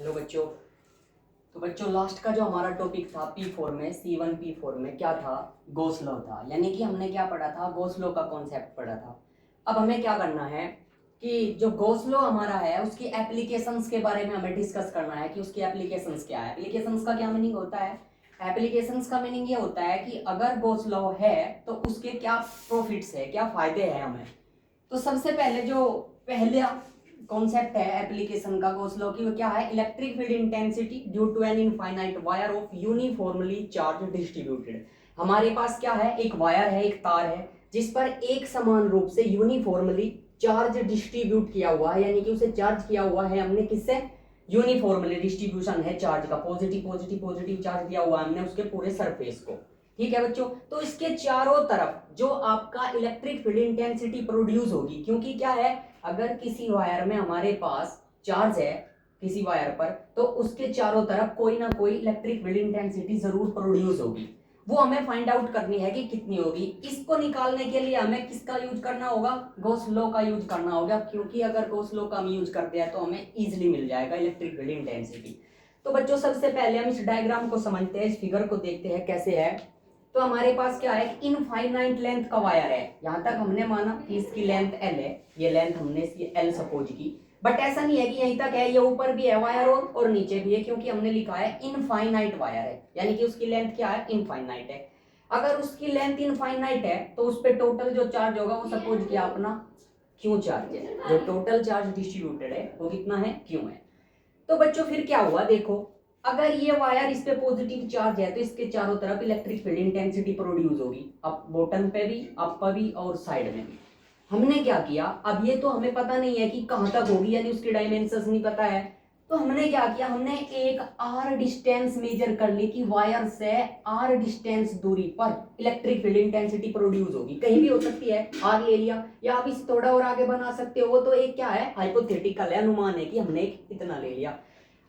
Hello बच्चों। तो बच्चों लास्ट का जो हमारा टॉपिक था P4 में C1 P4 में क्या था, गॉस लॉ था। यानी कि हमने क्या पढ़ा था, गॉस लॉ का कॉन्सेप्ट पढ़ा था। अब हमें क्या करना है कि जो गॉस लॉ हमारा है उसकी एप्लीकेशंस के बारे में हमें डिस्कस करना है कि उसकी एप्लीकेशंस क्या है। एप्लीकेशंस का क्या मीनिंग होता है? एप्लीकेशंस का मीनिंग ये होता है कि अगर गॉस लॉ है तो उसके क्या प्रॉफिट्स है, क्या फायदे हैं हमें। तो सबसे पहले जो पहला कॉन्सेप्ट है एप्लीकेशन का गॉस लॉ की, वो क्या है? Electric field intensity due to an infinite wire of uniformly charge distributed. हमारे पास क्या है, एक वायर है, एक तार है जिस पर एक समान रूप से यूनिफॉर्मली चार्ज डिस्ट्रीब्यूट किया हुआ है, यानी कि उसे चार्ज किया हुआ है हमने किससे? यूनिफॉर्मली डिस्ट्रीब्यूशन है चार्ज का, पॉजिटिव पॉजिटिव पॉजिटिव चार्ज दिया हुआ है हमने उसके पूरे सरफेस को। ठीक है बच्चों, तो इसके चारों तरफ जो आपका इलेक्ट्रिक फील्ड इंटेंसिटी प्रोड्यूस होगी, क्योंकि क्या है, अगर किसी वायर में हमारे पास चार्ज है किसी वायर पर, तो उसके चारों तरफ कोई ना कोई इलेक्ट्रिक फील्ड इंटेंसिटी जरूर प्रोड्यूस होगी। वो हमें फाइंड आउट करनी है कि कितनी होगी। इसको निकालने के लिए हमें किसका यूज करना होगा? गॉस लॉ का यूज करना होगा, क्योंकि अगर गॉस लॉ का हम यूज करते हैं तो हमें इजिली मिल जाएगा इलेक्ट्रिक फील्ड इंटेंसिटी। तो बच्चों सबसे पहले हम इस डायग्राम को समझते हैं, इस फिगर को देखते हैं कैसे है। तो हमारे पास क्या है, इनफाइनाइट लेंथ का वायर है। यहां तक हमने माना कि इसकी लेंथ L है, ये लेंथ हमने इसकी L सपोज की। बट ऐसा नहीं है कि यहीं तक है, ये ऊपर भी है वायर और नीचे भी है, क्योंकि हमने लिखा है इनफाइनाइट वायर है, यानी कि उसकी लेंथ क्या है? इनफाइनाइट है। अगर उसकी लेंथ इनफाइनाइट है तो उस पर टोटल जो चार्ज होगा वो सपोज किया अपना क्यू चार्ज है। जो टोटल चार्ज डिस्ट्रीब्यूटेड है वो कितना है? क्यू है। तो बच्चों फिर क्या हुआ, देखो, अगर ये वायर इस पे पॉजिटिव चार्ज है तो इसके चारों तरफ इलेक्ट्रिक फील्ड इंटेंसिटी प्रोड्यूस होगी, अब बॉटम पे भी, अप पे भी और साइड में भी। हमने क्या किया, अब ये तो हमें पता नहीं है कि कहां तक होगी, यानी उसकी डायमेंशंस नहीं पता है। तो हमने क्या किया, हमने एक आर डिस्टेंस मेजर कर ली कि वायर से आर डिस्टेंस दूरी पर इलेक्ट्रिक फील्ड इंटेंसिटी प्रोड्यूस होगी। कहीं भी हो सकती है, आर ले लिया, या आप इसे थोड़ा और आगे बना सकते हो। तो एक क्या है, हाइपोथेटिकल है, अनुमान है कि हमने इतना ले लिया,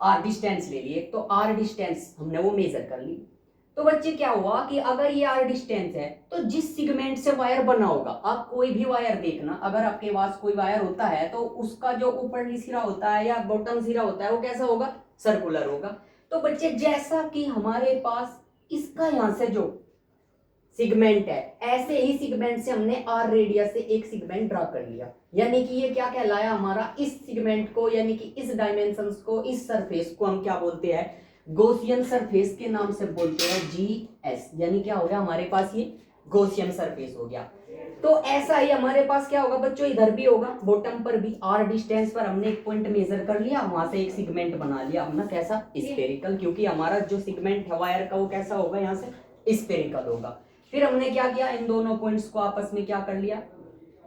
आर डिस्टेंस ले लिए। तो आर डिस्टेंस हमने वो मेजर कर ली। तो बच्चे क्या हुआ कि अगर ये आर डिस्टेंस है तो जिस सेगमेंट से वायर बना होगा, आप कोई भी वायर देखना, अगर आपके पास कोई वायर होता है तो उसका जो ऊपरी सिरा होता है या बॉटम सिरा होता है वो कैसा होगा? सर्कुलर होगा। तो बच्चे जैसा कि हमारे पास इसका यहां से जो सिगमेंट है, ऐसे ही सिगमेंट से हमने आर रेडियस से एक सिगमेंट ड्रा कर लिया, यानी कि ये क्या कहलाया हमारा? इस सिगमेंट को, यानी कि इस डायमेंशंस को, इस सरफेस को हम क्या बोलते हैं? गॉसियन सरफेस के नाम से बोलते हैं, GS। यानी क्या हो गया हमारे पास? ये गॉसियन सरफेस हो गया। तो ऐसा ही हमारे पास क्या होगा बच्चों, इधर भी होगा, बॉटम पर भी आर डिस्टेंस पर हमने एक पॉइंट मेजर कर लिया, वहां से एक सिगमेंट बना लिया हमने, कैसा? स्फेरिकल, क्योंकि हमारा जो सिगमेंट है वायर का वो कैसा होगा? यहाँ से स्फेरिकल होगा। फिर हमने क्या किया, इन दोनों पॉइंट्स को आपस में क्या कर लिया?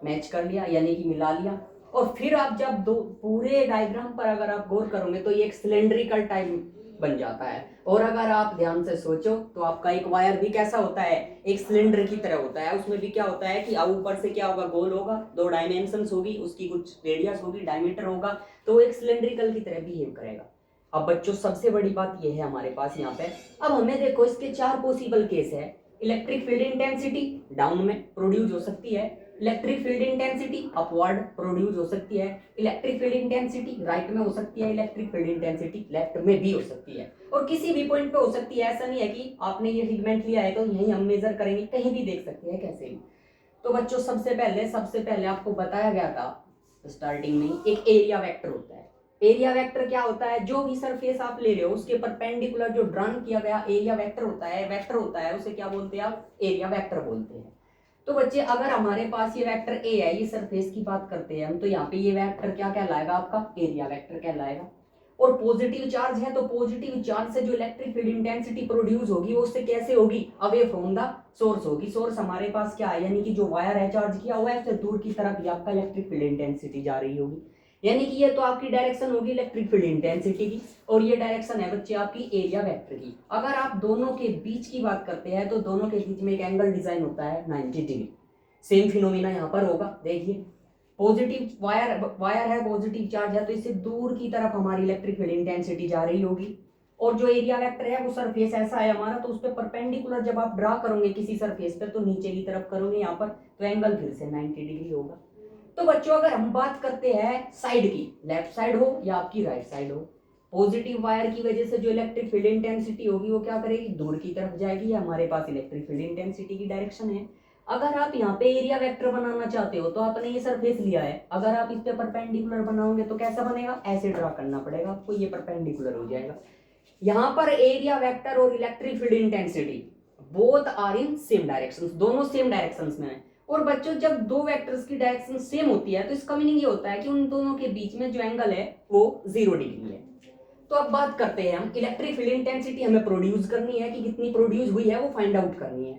मैच कर लिया, यानी कि मिला लिया। और फिर आप जब दो पूरे डायग्राम पर अगर आप गौर करोगे तो ये एक सिलेंड्रिकल टाइप बन जाता है। और अगर आप ध्यान से सोचो तो आपका एक वायर भी कैसा होता है? एक सिलेंडर की तरह होता है। उसमें भी क्या होता है कि ऊपर से क्या होगा? गोल होगा, दो डायमेंशंस होगी, उसकी कुछ रेडियस होगी, डायमीटर होगा, तो एक सिलेंड्रिकल की तरह बिहेव करेगा। अब बच्चों सबसे बड़ी बात ये है हमारे पास यहाँ पे, अब हमें देखो इसके चार पॉसिबल केस है। इलेक्ट्रिक फील्ड इंटेंसिटी डाउन में प्रोड्यूस हो सकती है, electric field intensity upward produce हो सकती है, इलेक्ट्रिक फील्ड इंटेंसिटी राइट में हो सकती है, इलेक्ट्रिक फील्ड इंटेंसिटी लेफ्ट में भी हो सकती है, और किसी भी पॉइंट पे हो सकती है। ऐसा नहीं है कि आपने ये सिगमेंट लिया है तो यही हम मेजर करेंगे, कहीं भी देख सकते हैं, कैसे भी। तो बच्चों सबसे पहले आपको बताया गया था स्टार्टिंग में एक एरिया वेक्टर होता है। एरिया वेक्टर क्या होता है? जो भी सरफेस आप ले रहे हो उसके परपेंडिकुलर जो ड्रॉन किया गया एरिया वेक्टर होता है, उसे क्या बोलते हैं आप? एरिया वेक्टर बोलते हैं। तो बच्चे अगर हमारे पास ये वेक्टर ए है, ये सरफेस की बात करते हैं हम, तो यहाँ पे ये वेक्टर क्या कहलाएगा? आपका एरिया वेक्टर कहलाएगा। और पॉजिटिव चार्ज है तो पॉजिटिव चार्ज से जो इलेक्ट्रिक फील्ड इंटेंसिटी प्रोड्यूस होगी वो उससे कैसे होगी? अवे फ्रॉम द सोर्स होगी। सोर्स हमारे पास क्या है, यानी कि जो वायर है चार्ज किया हुआ है उससे दूर की तरफ ही आपका इलेक्ट्रिक फील्ड इंटेंसिटी जा रही होगी, यानी कि ये तो आपकी डायरेक्शन होगी इलेक्ट्रिक फील्ड इंटेंसिटी की, और ये डायरेक्शन है बच्चे आपकी एरिया वेक्टर की। अगर आप दोनों के बीच की बात करते हैं तो दोनों के बीच में एक एंगल डिजाइन होता है 90 डिग्री। सेम फिनोमिना यहाँ पर होगा, देखिए पॉजिटिव वायर है, पॉजिटिव चार्ज है, तो इससे दूर की तरफ हमारी इलेक्ट्रिक फील्ड इंटेंसिटी जा रही होगी। और जो एरिया वेक्टर है वो सरफेस ऐसा है हमारा, तो उस पर परपेंडिकुलर जब आप ड्रा करोगे किसी सरफेस पे तो नीचे की तरफ करोगे यहाँ पर, तो एंगल फिर से 90 डिग्री होगा। तो बच्चों अगर हम बात करते हैं साइड की, लेफ्ट साइड हो या आपकी राइट साइड हो, पॉजिटिव वायर की वजह से जो इलेक्ट्रिक फील्ड इंटेंसिटी होगी वो क्या करेगी, दूर की तरफ जाएगी। हमारे पास इलेक्ट्रिक फील्ड इंटेंसिटी की डायरेक्शन है। अगर आप यहाँ पे एरिया वेक्टर बनाना चाहते हो तो आपने ये सरफेस लिया है, अगर आप इस पे परपेंडिकुलर बनाओगे तो कैसा बनेगा, ऐसे ड्रा करना पड़ेगा आपको, ये परपेंडिकुलर हो जाएगा। यहाँ पर एरिया वेक्टर और electric field intensity both are in same directions, दोनों सेम डायरेक्शंस में है। और बच्चों जब दो वेक्टर्स की डायरेक्शन सेम होती है तो इसका मीनिंग ये होता है कि उन दोनों के बीच में जो एंगल है वो 0 डिग्री है। तो अब बात करते हैं हम, इलेक्ट्रिक फील्ड इंटेंसिटी हमें प्रोड्यूस करनी है कि कितनी प्रोड्यूस हुई है वो फाइंड आउट करनी है।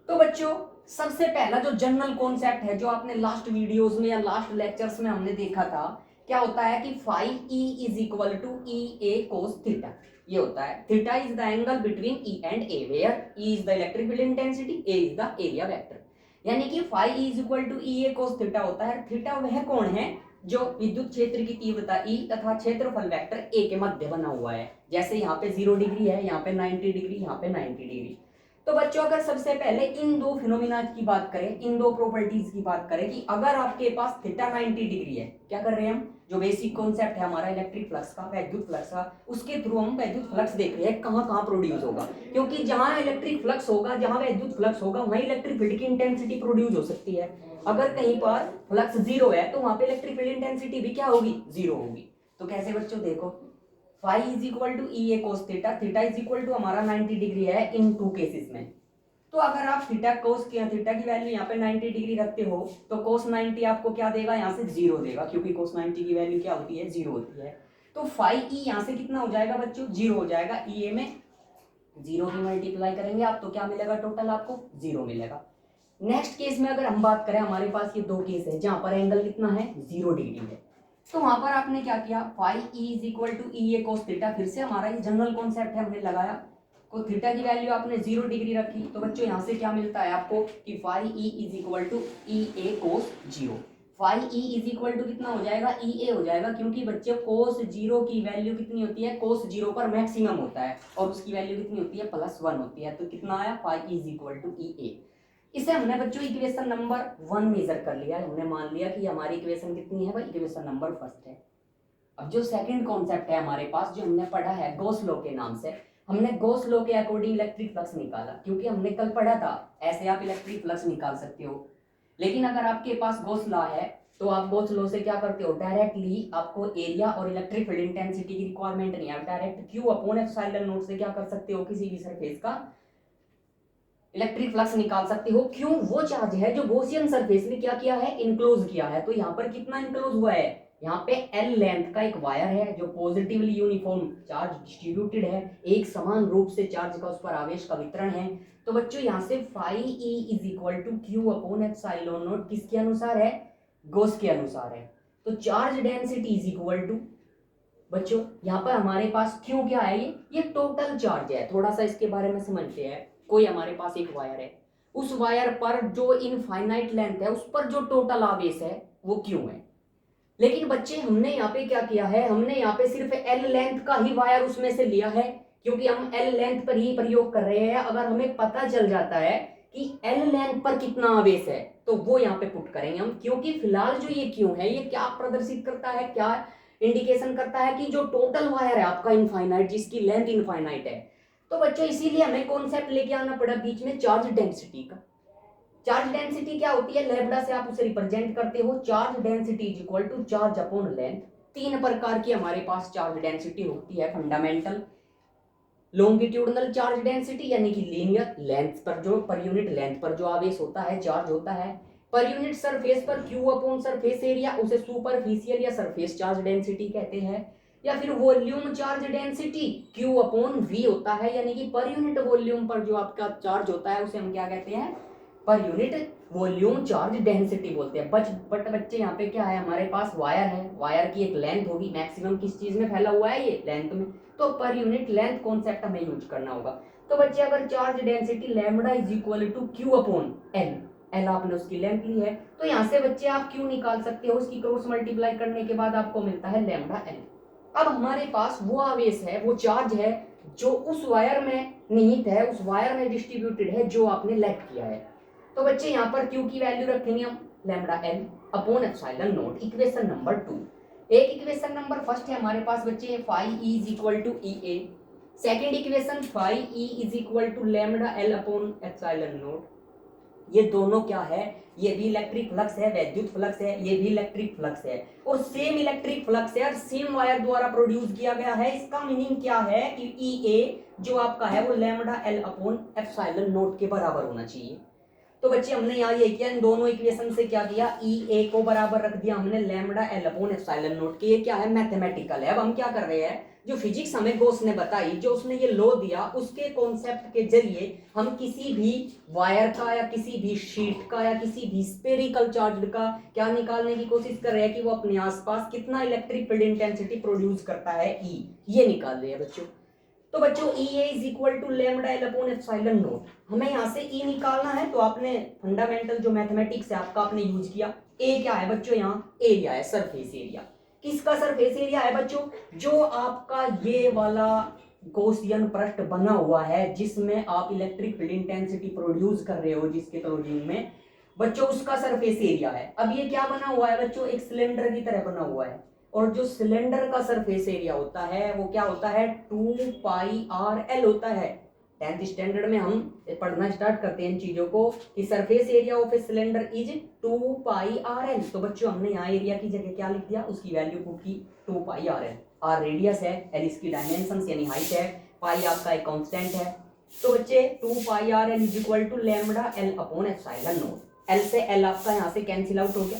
तो बच्चों सबसे पहला जो जनरल कॉन्सेप्ट है जो आपने लास्ट वीडियोस में या लास्ट लेक्चर्स में हमने देखा था, क्या होता है कि phi E is equal to E A cos theta. ये होता है theta is the angle between E and A, where E is the electric field intensity, A is the area vector. यानी कि phi E is equal to E A cos theta होता है। Theta वह कोण है जो विद्युत क्षेत्र की तीव्रता ई तथा क्षेत्रफल वेक्टर ए के मध्य बना हुआ है। जैसे यहाँ पे 0 डिग्री है, यहाँ पे 90 डिग्री, यहाँ पे 90 डिग्री। तो बच्चों अगर सबसे पहले इन दो फिनोमिना की बात करें, इन दो प्रॉपर्टीज की बात करें कि अगर आपके पास थीटा 90 डिग्री है, क्या कर रहे हैं हम, जो बेसिक कॉन्सेप्ट है हमारा इलेक्ट्रिक फ्लक्स का, विद्युत फ्लक्स का, उसके थ्रू हम विद्युत फ्लक्स देख रहे हैं कहाँ कहाँ प्रोड्यूस होगा। क्योंकि जहां इलेक्ट्रिक फ्लक्स होगा, जहां विद्युत फ्लक्स होगा, वहीं इलेक्ट्रिक फील्ड की इंटेंसिटी प्रोड्यूस हो सकती है। अगर कहीं पर फ्लक्स 0 है तो वहां पे इलेक्ट्रिक फील्ड इंटेंसिटी भी क्या होगी, 0 होगी। तो कैसे बच्चों, देखो phi is equal to E A cos theta, theta is equal to हमारा 90 डिग्री है इन 2 केसेस में। तो अगर आप थीटा कोस की थीटा की वैल्यू यहाँ पे 90 डिग्री रखते हो तो कोस 90 आपको क्या देगा, यहाँ से 0 देगा, क्योंकि कोस 90 की वैल्यू क्या होती है, 0 होती है। तो फाई ई यहाँ से कितना हो जाएगा बच्चों, 0 हो जाएगा। ई ए में 0 की मल्टीप्लाई करेंगे आप तो क्या मिलेगा, टोटल आपको 0 मिलेगा। नेक्स्ट केस में अगर हम बात करें, हमारे पास ये 2 केस है जहां पर एंगल कितना है, 0 डिग्री है। तो वहां पर आपने क्या किया, phi E is equal to E A cos theta, फिर से हमारा ये जनरल कॉन्सेप्ट है हमने लगाया, को थीटा की वैल्यू आपने 0 डिग्री रखी। तो बच्चों यहाँ से क्या मिलता है आपको कि phi E is equal to E A cos 0। Phi E is equal to कितना हो जाएगा, ई ए हो जाएगा, क्योंकि बच्चों कोस 0 की वैल्यू कितनी होती है, कोस 0 पर मैक्सिमम होता है और उसकी वैल्यू कितनी होती है, +1 होती है। तो कितना आया, phi E is equal to E A. इसे हमने बच्चों इक्वेशन नंबर 1 मेजर कर लिया, हमने मान लिया कि हमारी इक्वेशन कितनी है भाई, इक्वेशन नंबर 1 है। अब जो सेकंड कॉन्सेप्ट है हमारे पास, जो हमने पढ़ा है गॉस लॉ के नाम से, हमने गॉस लॉ के अकॉर्डिंग इलेक्ट्रिक फ्लक्स निकाला, क्योंकि हमने कल पढ़ा था ऐसे आप इलेक्ट्रिक फ्लक्स निकाल सकते हो। लेकिन अगर आपके पास गॉस लॉ है तो आप गॉस लॉ से क्या करते हो, डायरेक्टली आपको एरिया और इलेक्ट्रिक फील्ड इंटेंसिटी की रिक्वायरमेंट नहीं है, आप direct Q upon epsilon not से क्या कर सकते हो, किसी भी सरफेस का इलेक्ट्रिक फ्लक्स निकाल सकते हो। क्यों, वो चार्ज है जो गॉसियन सरफेस ने क्या किया है, इनक्लोज किया है। तो यहाँ पर कितना इनक्लोज हुआ है, यहाँ पे L लेंथ का एक वायर है जो पॉजिटिवली यूनिफॉर्म चार्ज डिस्ट्रीब्यूटेड है, एक समान रूप से चार्ज का उस पर आवेश का वितरण है। तो बच्चों यहाँ से phi E is equal to Q upon epsilon naught किसके अनुसार है, गॉस के अनुसार है। तो charge density is equal to, बच्चों यहाँ पर हमारे पास क्यू क्या है, ये टोटल चार्ज है। थोड़ा सा इसके बारे में समझते हैं। कोई हमारे पास एक वायर है, उस वायर पर जो इनफाइनाइट लेंथ है उस पर जो टोटल आवेश है वो क्यू है। लेकिन बच्चे हमने यहाँ पे क्या किया है, हमने यहाँ पे सिर्फ L लेंथ का ही वायर उसमें से लिया है, क्योंकि हम L लेंथ पर ही प्रयोग कर रहे हैं। अगर हमें पता चल जाता है कि L लेंथ पर कितना आवेश है तो वो यहाँ पे पुट करेंगे हम, क्योंकि फिलहाल जो ये क्यों है, ये क्या प्रदर्शित करता है, क्या इंडिकेशन करता है कि जो टोटल वायर है आपका इनफाइनाइट, जिसकी लेंथ इनफाइनाइट है। तो बच्चों इसीलिए हमें कॉन्सेप्ट लेके आना पड़ा बीच में, चार्ज डेंसिटी का। चार्ज डेंसिटी क्या होती है, लैम्डा से आप उसे रिप्रेजेंट करते हो। Charge density is equal to charge upon length. 3 प्रकार की हमारे पास चार्ज डेंसिटी होती है, फंडामेंटल, लॉन्गिट्यूडनल चार्ज डेंसिटी यानी कि लीनियर लेंथ पर जो पर यूनिट लेंथ पर जो आवेश होता है, चार्ज होता है। पर यूनिट सरफेस पर क्यू अपॉन सरफेस एरिया, उसे सुपरफिशियल या सरफेस चार्ज डेंसिटी कहते हैं। या फिर volume charge density Q upon V होता है, यानी कि पर यूनिट वॉल्यूम पर जो आपका चार्ज होता है उसे हम क्या कहते हैं, per unit volume charge density बोलते हैं। बट बच्चे यहाँ पे क्या है, हमारे पास वायर है, वायर की एक लेंथ होगी, मैक्सिमम किस चीज में फैला हुआ है, ये लेंथ में, तो पर यूनिट लेंथ कॉन्सेप्ट हमें यूज करना होगा। तो बच्चे अगर charge density lambda is equal to Q upon L, L आपने उसकी लेंथ ली है, तो यहाँ से बच्चे आप क्यू निकाल सकते हो, उसकी क्रॉस मल्टीप्लाई करने के बाद आपको मिलता है लैम्डा एल। अब हमारे पास वो आवेश है, वो चार्ज है जो उस वायर में निहित है, उस वायर में डिस्ट्रीब्यूटेड है जो आपने लेट किया है। तो बच्चे यहाँ पर Q की वैल्यू रखेंगे हम lambda L upon epsilon naught, equation number 2। एक इक्वेशन नंबर फर्स्ट है हमारे पास बच्चे phi E is equal to E A, second equation phi E is equal to lambda L upon epsilon naught. ये दोनों क्या है, ये भी इलेक्ट्रिक फ्लक्स है, वैद्युत फ्लक्स है, ये भी इलेक्ट्रिक फ्लक्स है और सेम इलेक्ट्रिक फ्लक्स है और सेम वायर द्वारा प्रोड्यूस किया गया है। इसका मीनिंग क्या है कि ई ए जो आपका है वो lambda L upon epsilon not के बराबर होना चाहिए। तो बच्चे हमने यहाँ ये किया, इन दोनों इक्वेशन से क्या किया, ई ए को बराबर रख दिया हमने lambda L upon epsilon not के। ये क्या है, मैथमेटिकल है। अब हम क्या कर रहे हैं, जो फिजिक्स हमें गोस ने बताई, जो उसने ये लॉ दिया, उसके कॉन्सेप्ट के जरिए हम किसी भी वायर का या किसी भी शीट का या किसी भी स्फेरिकल चार्ज का क्या निकालने की कोशिश कर रहे हैं कि वो अपने आसपास कितना इलेक्ट्रिक फील्ड इंटेंसिटी प्रोड्यूस करता है, ई, ये निकाल रहे हैं बच्चों। तो बच्चों E A is equal to lambda L upon epsilon not, हमें यहाँ से ई निकालना है। तो आपने फंडामेंटल जो मैथमेटिक्स है आपका आपने यूज किया। ए क्या है बच्चों, यहाँ एरिया है, सरफेस एरिया। किसका सरफेस एरिया है बच्चों, जो आपका ये वाला गॉसियन पृष्ठ बना हुआ है जिसमें आप इलेक्ट्रिक फील्ड इंटेंसिटी प्रोड्यूस कर रहे हो, जिसके क्लोजिंग में बच्चों उसका सरफेस एरिया है। अब ये क्या बना हुआ है बच्चों, एक सिलेंडर की तरह बना हुआ है और जो सिलेंडर का सरफेस एरिया होता है वो क्या होता है, 2 पाई आर एल होता है। 10th स्टैंडर्ड में हम पढ़ना स्टार्ट करते हैं इन चीजों को कि surface area of a cylinder is 2 pi R L. तो बच्चों हमने यहाँ एरिया की जगह क्या लिख दिया, उसकी वैल्यू पुट की 2 pi R L. R radius है, एल इसकी डायमेंशंस यानी हाइट है, पाई आपका एक कांस्टेंट है। तो बच्चे 2 pi R L is equal to lambda L upon epsilon not. L से एल आपका यहाँ से कैंसिल आउट हो गया,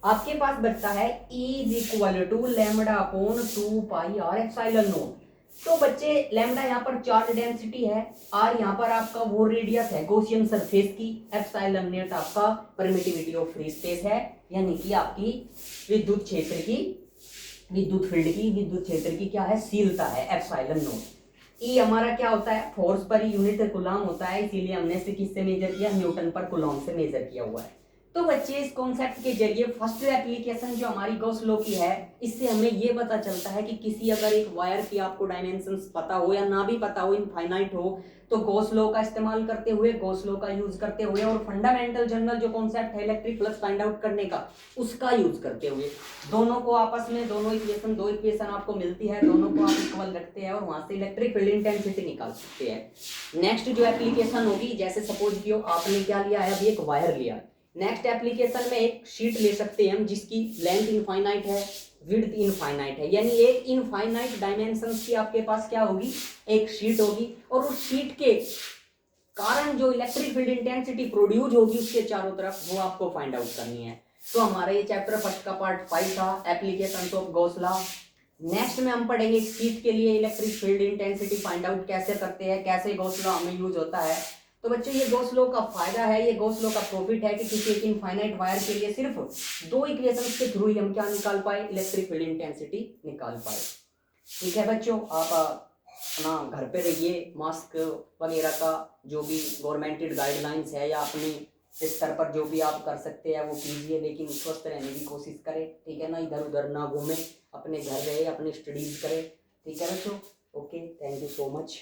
आपके पास बचता है E is equal to lambda upon 2 pi R epsilon naught. तो बच्चे लैम्डा यहाँ पर चार्ज डेंसिटी है, आर यहाँ पर आपका वो रेडियस है गॉसियन सरफेस की, एप्सिलॉन नॉट आपका परमिटिविटी ऑफ फ्री स्पेस है, यानी कि आपकी विद्युत क्षेत्र की, विद्युत फील्ड की, विद्युत क्षेत्र की क्या है, शीलता है, एप्सिलॉन नॉट। ई हमारा क्या होता है, फोर्स पर यूनिट कूलम होता है, इसीलिए हमने इसे किससे मेजर किया, न्यूटन पर कूलम से मेजर किया हुआ है। तो बच्चे इस कॉन्सेप्ट के जरिए फर्स्ट एप्लीकेशन जो हमारी गॉस लॉ की है, इससे हमें ये पता चलता है कि किसी अगर एक वायर की आपको डायमेंशंस पता हो या ना भी पता हो, इनफाइनाइट हो, तो गॉस लॉ का इस्तेमाल करते हुए, गॉस लॉ का यूज करते हुए और फंडामेंटल जनरल जो कॉन्सेप्ट है इलेक्ट्रिक फ्लक्स फाइंड आउट करने का, उसका यूज करते हुए दोनों को आपस में, दोनों इक्वेशन, दो इक्वेशन आपको मिलती है, दोनों को आप इक्वल रखते हैं और वहां से इलेक्ट्रिक फील्ड इंटेंसिटी निकाल सकते हैं। नेक्स्ट जो एप्लीकेशन होगी, जैसे सपोज कियो आपने क्या लिया है, अभी एक वायर लिया है, नेक्स्ट एप्लीकेशन में एक शीट ले सकते हैं हम जिसकी लेंथ इनफाइनाइट है, विड्थ इनफाइनाइट है, यानी एक इनफाइनाइट डायमेंशंस की आपके पास क्या होगी, एक शीट होगी और उस शीट के कारण जो इलेक्ट्रिक फील्ड इंटेंसिटी प्रोड्यूस होगी उसके चारों तरफ, वो आपको फाइंड आउट करनी है। तो हमारा ये चैप्टर फर्स्ट का पार्ट 5 था, application of Gauss law. Next में हम पढ़ेंगे शीट के लिए electric field intensity find out कैसे करते हैं, कैसे गॉस लॉ हमें यूज होता है। तो बच्चों ये गॉस लॉ का फायदा है, ये गॉस लॉ का प्रॉफिट है कि किसी एक इनफाइनाइट वायर के लिए सिर्फ दो इक्वेशंस के थ्रू ही हम क्या निकाल पाए, इलेक्ट्रिक फील्ड इंटेंसिटी निकाल पाए। ठीक है बच्चों, आप अपना घर पे रहिए, मास्क वगैरह का जो भी गवर्नमेंटेड गाइडलाइंस है या अपने स्तर पर जो भी आप कर सकते हैं वो कीजिए, लेकिन स्वस्थ रहने की कोशिश करें, ठीक है ना, इधर उधर ना घूमें, अपने घर रहे, अपने स्टडीज करें, ठीक है बच्चों। Okay, thank you so much.